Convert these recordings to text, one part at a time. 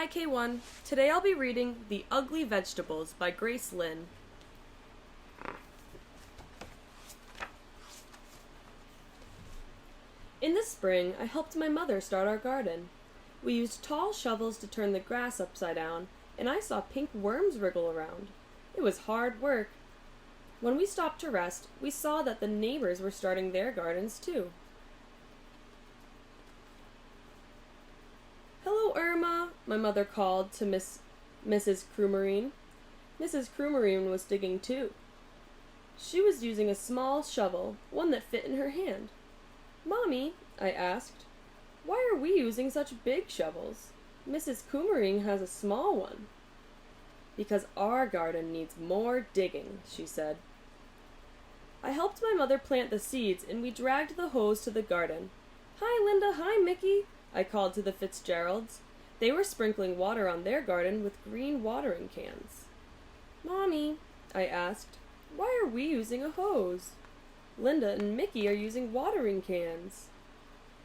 Hi K1. Today I'll be reading The Ugly Vegetables by Grace Lynn. In the spring, I helped my mother start our garden. We used tall shovels to turn the grass upside down, and I saw pink worms wriggle around. It was hard work. When we stopped to rest, we saw that the neighbors were starting their gardens too. "Hello, Irma," my mother called to Mrs. Crumerine. Mrs. Crumerine was digging too. She was using a small shovel, one that fit in her hand. "Mommy," I asked, "why are we using such big shovels? Mrs. Crumerine has a small one." "Because our garden needs more digging," she said. I helped my mother plant the seeds, and we dragged the hose to the garden. "Hi, Linda. Hi, Mickey," I called to the Fitzgeralds. They were sprinkling water on their garden with green watering cans. "Mommy," I asked, "why are we using a hose? Linda and Mickey are using watering cans."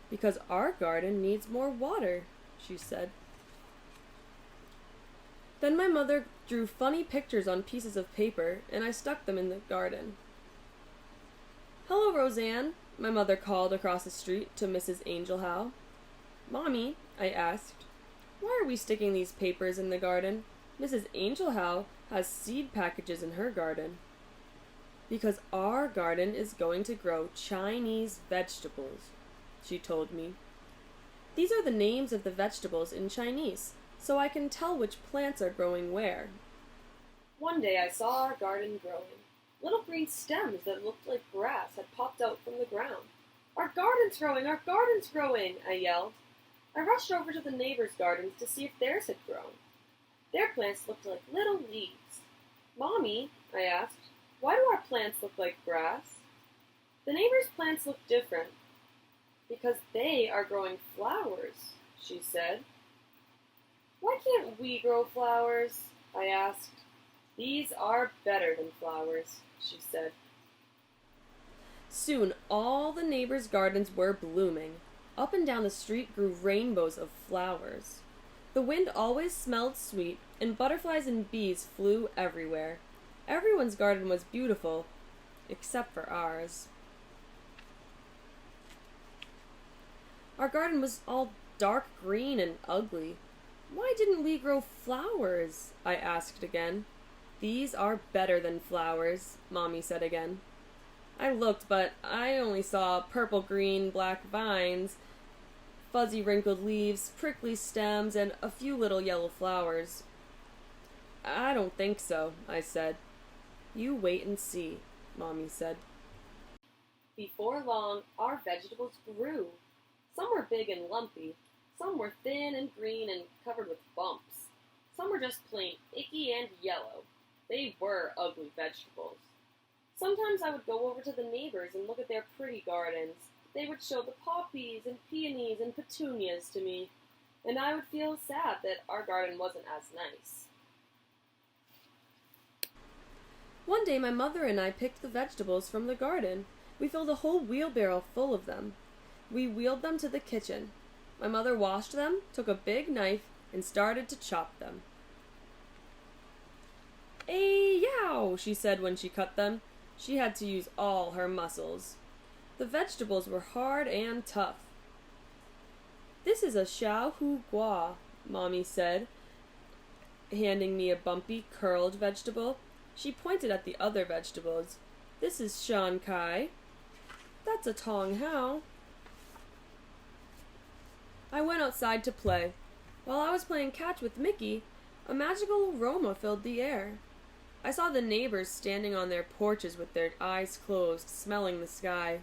"Because our garden needs more water," she said. Then my mother drew funny pictures on pieces of paper, and I stuck them in the garden. "Hello, Roseanne," my mother called across the street to Mrs. Angel Howe. "Mommy," I asked, "why are we sticking these papers in the garden? Mrs. Angel Howe has seed packages in her garden." "Because our garden is going to grow Chinese vegetables," she told me. "These are the names of the vegetables in Chinese, so I can tell which plants are growing where." One day I saw our garden growing. Little green stems that looked like grass had popped out from the ground. "Our garden's growing! Our garden's growing!" I yelled. I rushed over to the neighbors' gardens to see if theirs had grown. Their plants looked like little leaves. "Mommy," I asked, "why do our plants look like grass?" "The neighbors' plants look different because they are growing flowers," she said. "Why can't we grow flowers?" I asked. "These are better than flowers," she said. Soon all the neighbors' gardens were blooming. Up and down the street grew rainbows of flowers. The wind always smelled sweet, and butterflies and bees flew everywhere. Everyone's garden was beautiful, except for ours. Our garden was all dark green and ugly. "Why didn't we grow flowers?" I asked again. "These are better than flowers," Mommy said again. I looked, but I only saw purple, green, black vines, fuzzy wrinkled leaves, prickly stems, and a few little yellow flowers. "I don't think so," I said. "You wait and see," Mommy said. Before long, our vegetables grew. Some were big and lumpy. Some were thin and green and covered with bumps. Some were just plain icky and yellow. They were ugly vegetables. Sometimes I would go over to the neighbors and look at their pretty gardens. They would show the poppies and peonies and petunias to me, and I would feel sad that our garden wasn't as nice. One day my mother and I picked the vegetables from the garden. We filled a whole wheelbarrow full of them. We wheeled them to the kitchen. My mother washed them, took a big knife, and started to chop them. "Ay-yow," she said when she cut them. She had to use all her muscles. The vegetables were hard and tough. "This is a xiao hu gua," Mommy said, handing me a bumpy, curled vegetable. She pointed at the other vegetables. "This is shan kai." "That's a tong hao." I went outside to play. While I was playing catch with Mickey, a magical aroma filled the air. I saw the neighbors standing on their porches with their eyes closed, smelling the sky.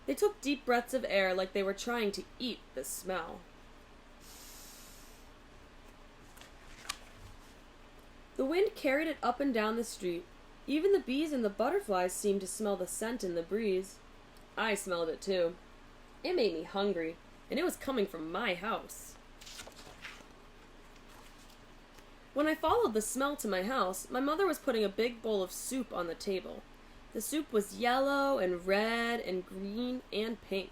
They took deep breaths of air like they were trying to eat the smell. The wind carried it up and down the street. Even the bees and the butterflies seemed to smell the scent in the breeze. I smelled it too. It made me hungry, and it was coming from my house. When I followed the smell to my house, my mother was putting a big bowl of soup on the table. The soup was yellow and red and green and pink.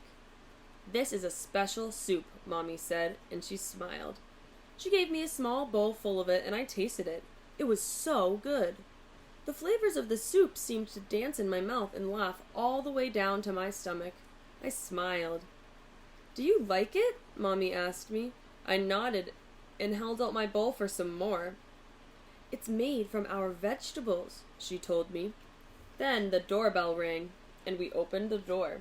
"This is a special soup," Mommy said, and she smiled. She gave me a small bowl full of it, and I tasted it. It was so good. The flavors of the soup seemed to dance in my mouth and laugh all the way down to my stomach. I smiled. "Do you like it?" Mommy asked me. I nodded and held out my bowl for some more. "It's made from our vegetables," she told me. Then the doorbell rang, and we opened the door.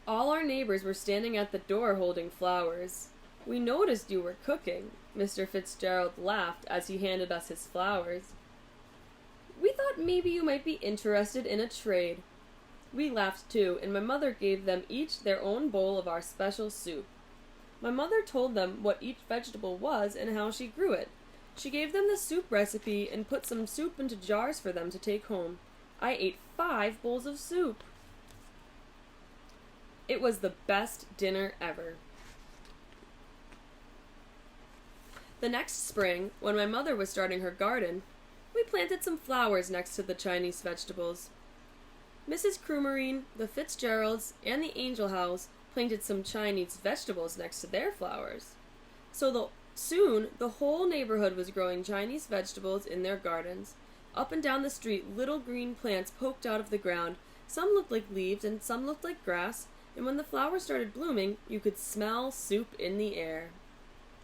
All our neighbors were standing at the door holding flowers. "We noticed you were cooking," Mr. Fitzgerald laughed as he handed us his flowers. "We thought maybe you might be interested in a trade." We laughed too, and my mother gave them each their own bowl of our special soup. My mother told them what each vegetable was and how she grew it. She gave them the soup recipe and put some soup into jars for them to take home. I ate 5 bowls of soup. It was the best dinner ever. The next spring, when my mother was starting her garden, we planted some flowers next to the Chinese vegetables. Mrs. Crewmarine, the Fitzgeralds, and the Angel House planted some Chinese vegetables next to their flowers. Soon, the whole neighborhood was growing Chinese vegetables in their gardens. Up and down the street, little green plants poked out of the ground. Some looked like leaves and some looked like grass, and when the flowers started blooming, you could smell soup in the air.